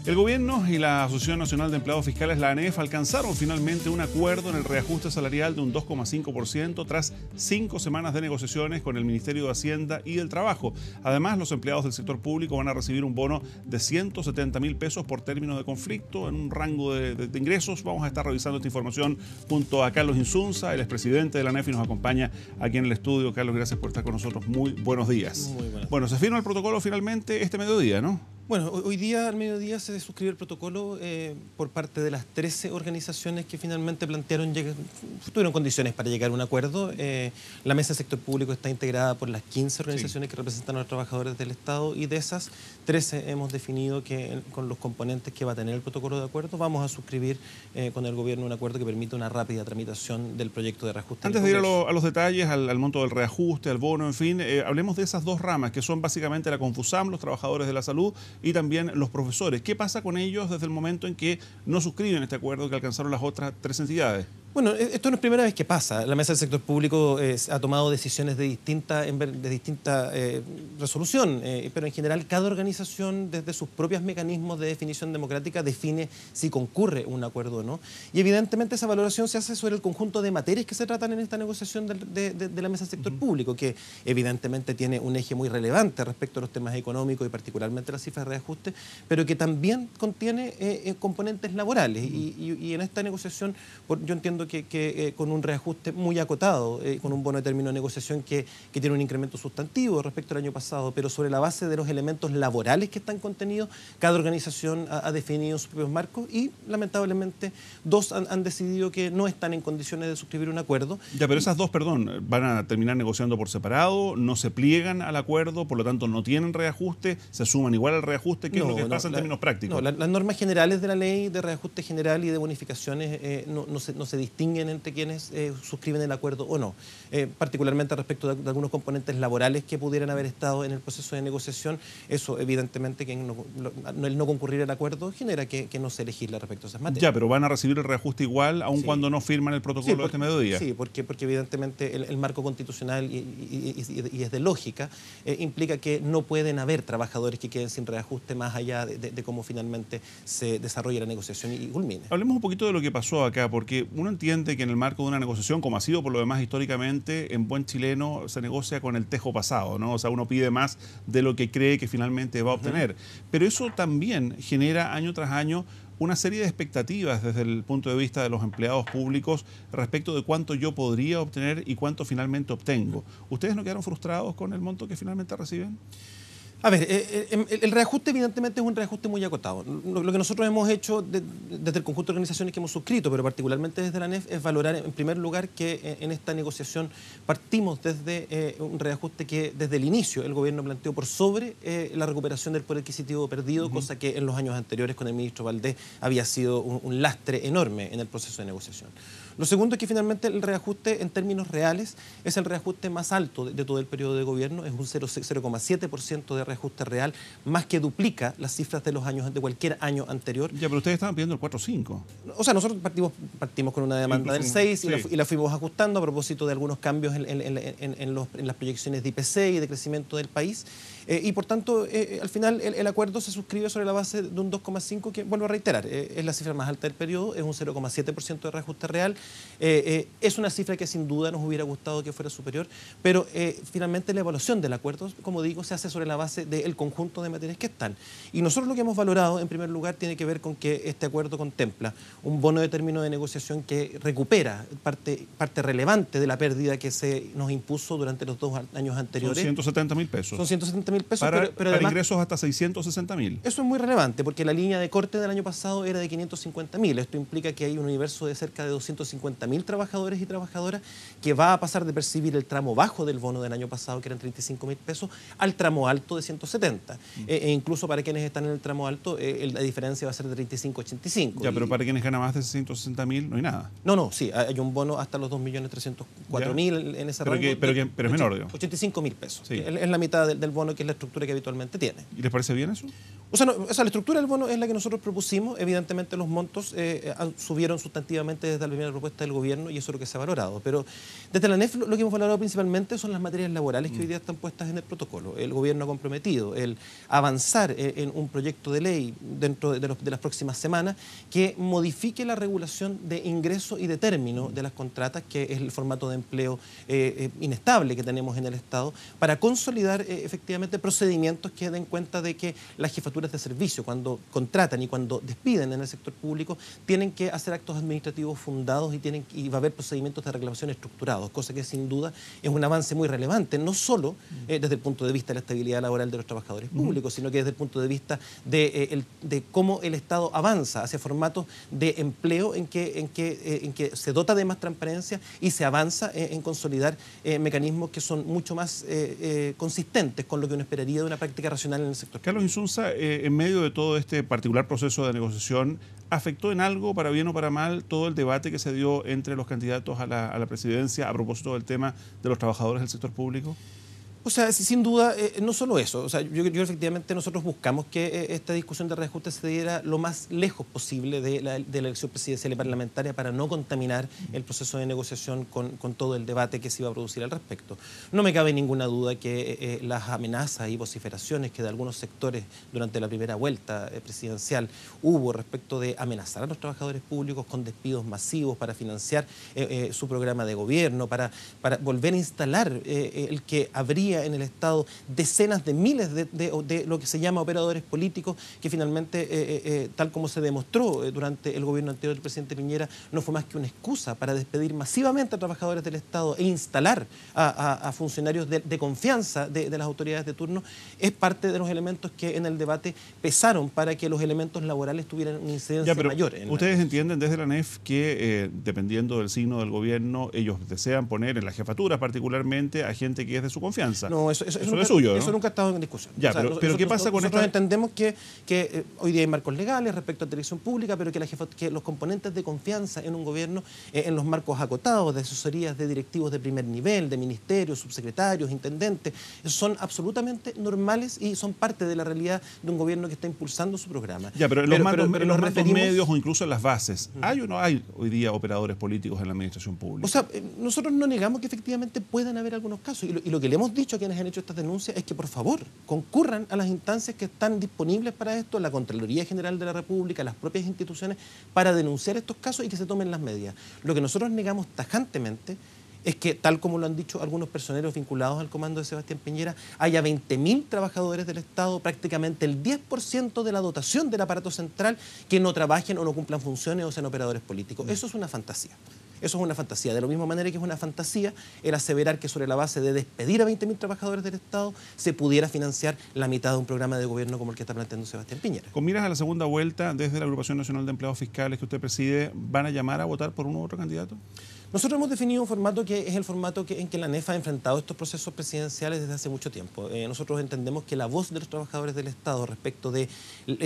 El gobierno y la Asociación Nacional de Empleados Fiscales, la ANEF, alcanzaron finalmente un acuerdo en el reajuste salarial de un 2,5% tras 5 semanas de negociaciones con el Ministerio de Hacienda y del Trabajo. Además, los empleados del sector público van a recibir un bono de 170.000 pesos por término de conflicto en un rango de ingresos. Vamos a estar revisando esta información junto a Carlos Insunza, el expresidente de la ANEF, y nos acompaña aquí en el estudio. Carlos, gracias por estar con nosotros. Muy buenos días. Muy buenas. Bueno, se firma el protocolo finalmente este mediodía, ¿no? Bueno, hoy día al mediodía se suscribió el protocolo por parte de las 13 organizaciones que finalmente tuvieron condiciones para llegar a un acuerdo. La mesa del sector público está integrada por las 15 organizaciones que representan a los trabajadores del Estado, y de esas 13 hemos definido que con los componentes que va a tener el protocolo de acuerdo vamos a suscribir con el gobierno un acuerdo que permita una rápida tramitación del proyecto de reajuste. Antes de ir a los detalles, al monto del reajuste, al bono, en fin, hablemos de esas dos ramas que son básicamente la Confusam, los trabajadores de la salud, y también los profesores. ¿Qué pasa con ellos desde el momento en que no suscriben este acuerdo que alcanzaron las otras 3 entidades? Bueno, esto no es primera vez que pasa. La mesa del sector público ha tomado decisiones de distinta resolución, pero en general cada organización desde sus propios mecanismos de definición democrática define si concurre un acuerdo o no. Y evidentemente esa valoración se hace sobre el conjunto de materias que se tratan en esta negociación de la mesa del sector público, que evidentemente tiene un eje muy relevante respecto a los temas económicos y particularmente las cifras de reajuste, pero que también contiene componentes laborales. Y en esta negociación yo entiendo que con un reajuste muy acotado, con un bono de término de negociación que tiene un incremento sustantivo respecto al año pasado, pero sobre la base de los elementos laborales que están contenidos, cada organización ha definido sus propios marcos y lamentablemente dos han decidido que no están en condiciones de suscribir un acuerdo. Ya, pero esas dos, perdón, van a terminar negociando por separado, no se pliegan al acuerdo, por lo tanto no tienen reajuste, se suman igual al reajuste. ¿Qué es lo que pasa en términos prácticos? No, las normas generales de la ley de reajuste general y de bonificaciones no se distinguen entre quienes suscriben el acuerdo o no. Particularmente respecto de algunos componentes laborales que pudieran haber estado en el proceso de negociación, eso evidentemente que el no concurrir al acuerdo genera que no se legisla respecto a esas materias. Ya, pero van a recibir el reajuste igual aun cuando no firman el protocolo de este mediodía. Sí, porque evidentemente el marco constitucional y es de lógica, implica que no pueden haber trabajadores que queden sin reajuste más allá de cómo finalmente se desarrolla la negociación y culmine. Hablemos un poquito de lo que pasó acá, porque uno entiende que en el marco de una negociación, como ha sido por lo demás históricamente, en buen chileno se negocia con el tejo pasado, ¿no? O sea, uno pide más de lo que cree que finalmente va a obtener. Pero eso también genera año tras año una serie de expectativas desde el punto de vista de los empleados públicos respecto de cuánto yo podría obtener y cuánto finalmente obtengo. ¿Ustedes no quedaron frustrados con el monto que finalmente reciben? A ver, el reajuste evidentemente es un reajuste muy acotado. Lo que nosotros hemos hecho desde el conjunto de organizaciones que hemos suscrito, pero particularmente desde la ANEF, es valorar en primer lugar que en esta negociación partimos desde un reajuste que desde el inicio el gobierno planteó por sobre la recuperación del poder adquisitivo perdido, cosa que en los años anteriores con el ministro Valdés había sido un lastre enorme en el proceso de negociación. Lo segundo es que finalmente el reajuste en términos reales es el reajuste más alto de todo el periodo de gobierno, es un 0,7% de reajuste real, más que duplica las cifras de cualquier año anterior. Ya, pero ustedes estaban pidiendo el 4,5. O sea, nosotros partimos con una demanda del 6 y la fuimos ajustando a propósito de algunos cambios en las proyecciones de IPC y de crecimiento del país. Y por tanto, al final el acuerdo se suscribe sobre la base de un 2,5 que, vuelvo a reiterar, es la cifra más alta del periodo, es un 0,7% de reajuste real. Es una cifra que sin duda nos hubiera gustado que fuera superior, pero finalmente la evaluación del acuerdo, como digo, se hace sobre la base del conjunto de materias que están. Y nosotros lo que hemos valorado, en primer lugar, tiene que ver con que este acuerdo contempla un bono de término de negociación que recupera parte relevante de la pérdida que se nos impuso durante los 2 años anteriores. Son 170.000 pesos. Son 170.000 pesos, para además, ingresos hasta 660.000. Eso es muy relevante porque la línea de corte del año pasado era de 550.000. Esto implica que hay un universo de cerca de 250.000 trabajadores y trabajadoras que va a pasar de percibir el tramo bajo del bono del año pasado, que eran 35.000 pesos, al tramo alto de 170. E incluso para quienes están en el tramo alto, la diferencia va a ser de 35 a 85. Ya, pero para quienes ganan más de 660.000 no hay nada. No, sí, hay un bono hasta los 2.304.000 en ese rango. Pero es menor, digamos. 85.000 pesos. Sí. Es la mitad del bono, que es la estructura que habitualmente tiene. ¿Y les parece bien eso? La estructura del bono es la que nosotros propusimos. Evidentemente los montos subieron sustantivamente desde la primera propuesta del gobierno y eso es lo que se ha valorado. Pero desde la ANEF lo que hemos valorado principalmente son las materias laborales que hoy día están puestas en el protocolo. El gobierno ha comprometido el avanzar en un proyecto de ley dentro de las próximas semanas que modifique la regulación de ingreso y de término de las contratas, que es el formato de empleo inestable que tenemos en el Estado, para consolidar efectivamente procedimientos que den cuenta de que las jefaturas de servicio, cuando contratan y cuando despiden en el sector público, tienen que hacer actos administrativos fundados y va a haber procedimientos de reclamación estructurados, cosa que sin duda es un avance muy relevante, no solo desde el punto de vista de la estabilidad laboral de los trabajadores públicos, sino que desde el punto de vista de cómo el Estado avanza hacia formatos de empleo en que se dota de más transparencia y se avanza en consolidar mecanismos que son mucho más consistentes con lo que uno esperaría de una práctica racional en el sector. Carlos Insunza, en medio de todo este particular proceso de negociación, ¿afectó en algo, para bien o para mal, todo el debate que se dio entre los candidatos a la presidencia a propósito del tema de los trabajadores del sector público? Sin duda, no solo eso. Yo efectivamente nosotros buscamos que esta discusión de reajuste se diera lo más lejos posible de la elección presidencial y parlamentaria para no contaminar el proceso de negociación con todo el debate que se iba a producir al respecto. No me cabe ninguna duda que las amenazas y vociferaciones que de algunos sectores durante la primera vuelta presidencial hubo respecto de amenazar a los trabajadores públicos con despidos masivos para financiar su programa de gobierno, para volver a instalar el que habría en el Estado decenas de miles de lo que se llama operadores políticos, que finalmente, tal como se demostró durante el gobierno anterior del presidente Piñera, no fue más que una excusa para despedir masivamente a trabajadores del Estado e instalar a funcionarios de confianza de las autoridades de turno. Es parte de los elementos que en el debate pesaron para que los elementos laborales tuvieran una incidencia mayor. ¿Ustedes entienden desde la ANEF que, dependiendo del signo del gobierno, ellos desean poner en la jefatura particularmente a gente que es de su confianza? No, eso nunca, es suyo, ¿no? Eso nunca ha estado en discusión. Ya, pero ¿qué pasa con esto? Nosotros entendemos que hoy día hay marcos legales respecto a dirección pública, pero que los componentes de confianza en un gobierno, en los marcos acotados de asesorías de directivos de primer nivel, de ministerios, subsecretarios, intendentes, son absolutamente normales y son parte de la realidad de un gobierno que está impulsando su programa. Ya, pero en los mandos medios o incluso en las bases, ¿hay o no hay hoy día operadores políticos en la administración pública? Nosotros no negamos que efectivamente puedan haber algunos casos y lo que le hemos dicho a quienes han hecho estas denuncias es que por favor concurran a las instancias que están disponibles para esto, la Contraloría General de la República, las propias instituciones, para denunciar estos casos y que se tomen las medidas. Lo que nosotros negamos tajantemente es que, tal como lo han dicho algunos personeros vinculados al comando de Sebastián Piñera, haya 20.000 trabajadores del Estado, prácticamente el 10% de la dotación del aparato central, que no trabajen o no cumplan funciones o sean operadores políticos. Eso es una fantasía. Eso es una fantasía. De la misma manera que es una fantasía el aseverar que sobre la base de despedir a 20.000 trabajadores del Estado se pudiera financiar la mitad de un programa de gobierno como el que está planteando Sebastián Piñera. Con miras a la segunda vuelta, desde la Agrupación Nacional de Empleados Fiscales que usted preside, ¿van a llamar a votar por uno u otro candidato? Nosotros hemos definido un formato que es el formato en que la ANEF ha enfrentado estos procesos presidenciales desde hace mucho tiempo. Nosotros entendemos que la voz de los trabajadores del Estado respecto de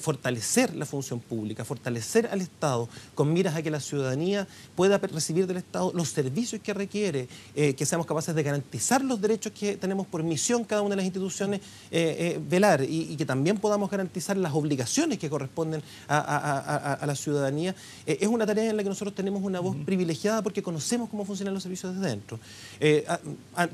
fortalecer la función pública, fortalecer al Estado con miras a que la ciudadanía pueda recibir del Estado los servicios que requiere, que seamos capaces de garantizar los derechos que tenemos por misión cada una de las instituciones velar y que también podamos garantizar las obligaciones que corresponden a la ciudadanía. Es una tarea en la que nosotros tenemos una voz privilegiada porque conocemos cómo funcionan los servicios desde dentro.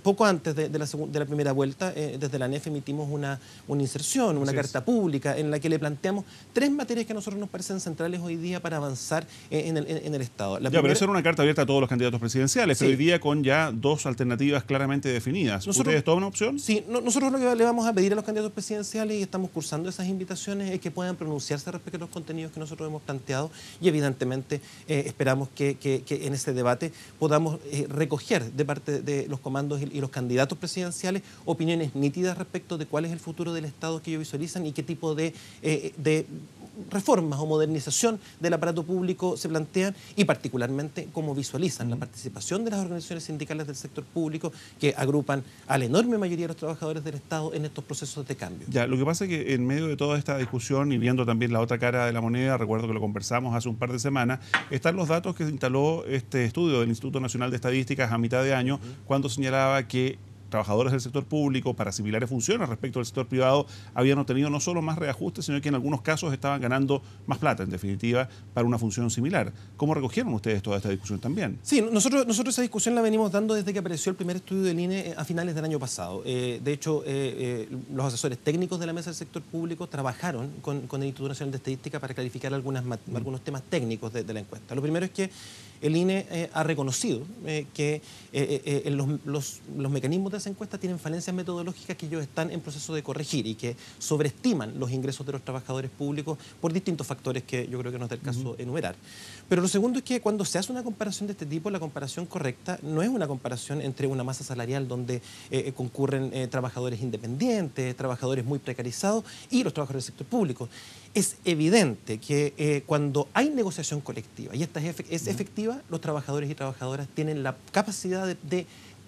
Poco antes de la primera vuelta, desde la ANEF emitimos una inserción, una carta pública en la que le planteamos 3 materias que a nosotros nos parecen centrales hoy día para avanzar en el Estado. Pero eso era una carta abierta a todos los candidatos presidenciales, pero hoy día con ya 2 alternativas claramente definidas. ¿Ustedes toman opción? Sí, nosotros lo que le vamos a pedir a los candidatos presidenciales, y estamos cursando esas invitaciones, es que puedan pronunciarse respecto a los contenidos que nosotros hemos planteado y evidentemente esperamos que en ese debate podamos recoger de parte de los comandos y los candidatos presidenciales opiniones nítidas respecto de cuál es el futuro del Estado que ellos visualizan y qué tipo de reformas o modernización del aparato público se plantean y particularmente cómo visualizan la participación de las organizaciones sindicales del sector público que agrupan a la enorme mayoría de los trabajadores del Estado en estos procesos de cambio. Ya, lo que pasa es que en medio de toda esta discusión y viendo también la otra cara de la moneda, recuerdo que lo conversamos hace un par de semanas, están los datos que instaló este estudio del Instituto Nacional de Estadísticas a mitad de año, cuando señalaba que trabajadores del sector público para similares funciones respecto al sector privado habían obtenido no solo más reajustes, sino que en algunos casos estaban ganando más plata, en definitiva, para una función similar. ¿Cómo recogieron ustedes toda esta discusión también? Sí, nosotros esa discusión la venimos dando desde que apareció el primer estudio del INE a finales del año pasado. De hecho, los asesores técnicos de la Mesa del Sector Público trabajaron con el Instituto Nacional de Estadística para clarificar algunos temas técnicos de la encuesta. Lo primero es que el INE ha reconocido que los mecanismos de esa encuesta tienen falencias metodológicas que ellos están en proceso de corregir y que sobreestiman los ingresos de los trabajadores públicos por distintos factores que yo creo que no es del caso enumerar. Pero lo segundo es que cuando se hace una comparación de este tipo, la comparación correcta no es una comparación entre una masa salarial donde concurren trabajadores independientes, trabajadores muy precarizados y los trabajadores del sector público. Es evidente que cuando hay negociación colectiva y esta es efectiva, los trabajadores y trabajadoras tienen la capacidad de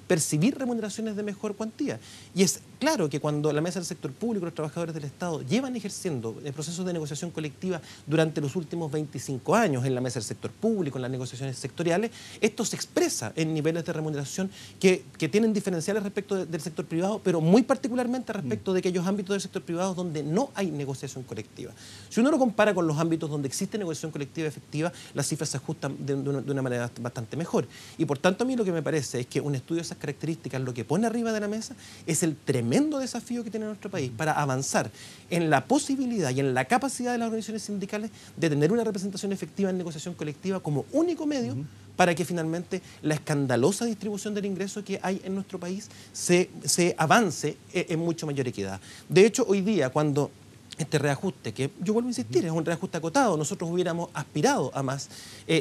percibir remuneraciones de mejor cuantía. Y es claro que cuando la Mesa del Sector Público y los trabajadores del Estado llevan ejerciendo procesos de negociación colectiva durante los últimos 25 años en la Mesa del Sector Público, en las negociaciones sectoriales, esto se expresa en niveles de remuneración que tienen diferenciales respecto del sector privado, pero muy particularmente respecto de aquellos ámbitos del sector privado donde no hay negociación colectiva. Si uno lo compara con los ámbitos donde existe negociación colectiva efectiva, las cifras se ajustan de una manera bastante mejor. Y por tanto a mí lo que me parece es que un estudio de esas características lo que pone arriba de la mesa es el tremendo desafío que tiene nuestro país para avanzar en la posibilidad y en la capacidad de las organizaciones sindicales de tener una representación efectiva en negociación colectiva como único medio para que finalmente la escandalosa distribución del ingreso que hay en nuestro país se avance en mucho mayor equidad. De hecho, hoy día, cuando este reajuste, que yo vuelvo a insistir, es un reajuste acotado, nosotros hubiéramos aspirado a más,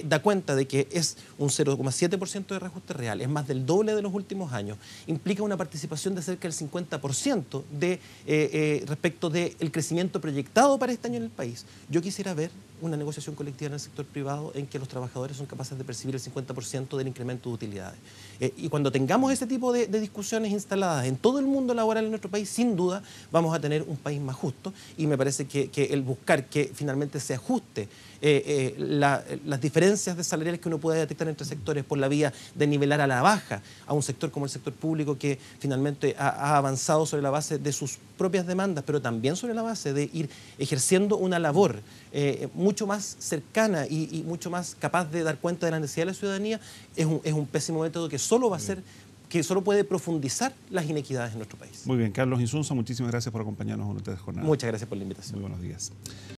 da cuenta de que es un 0,7% de reajuste real, es más del doble de los últimos años, implica una participación de cerca del 50% respecto del crecimiento proyectado para este año en el país. Yo quisiera ver una negociación colectiva en el sector privado en que los trabajadores son capaces de percibir el 50% del incremento de utilidades. Y cuando tengamos ese tipo de discusiones instaladas en todo el mundo laboral en nuestro país, sin duda vamos a tener un país más justo y me parece que el buscar que finalmente se ajuste las diferencias de salariales que uno puede detectar entre sectores por la vía de nivelar a la baja a un sector como el sector público que finalmente ha avanzado sobre la base de sus propias demandas, pero también sobre la base de ir ejerciendo una labor mucho más cercana y mucho más capaz de dar cuenta de las necesidades de la ciudadanía, es un pésimo método que solo va a ser, que solo puede profundizar las inequidades en nuestro país. Muy bien, Carlos Insunza, muchísimas gracias por acompañarnos en esta jornada. Muchas gracias por la invitación. Muy buenos días.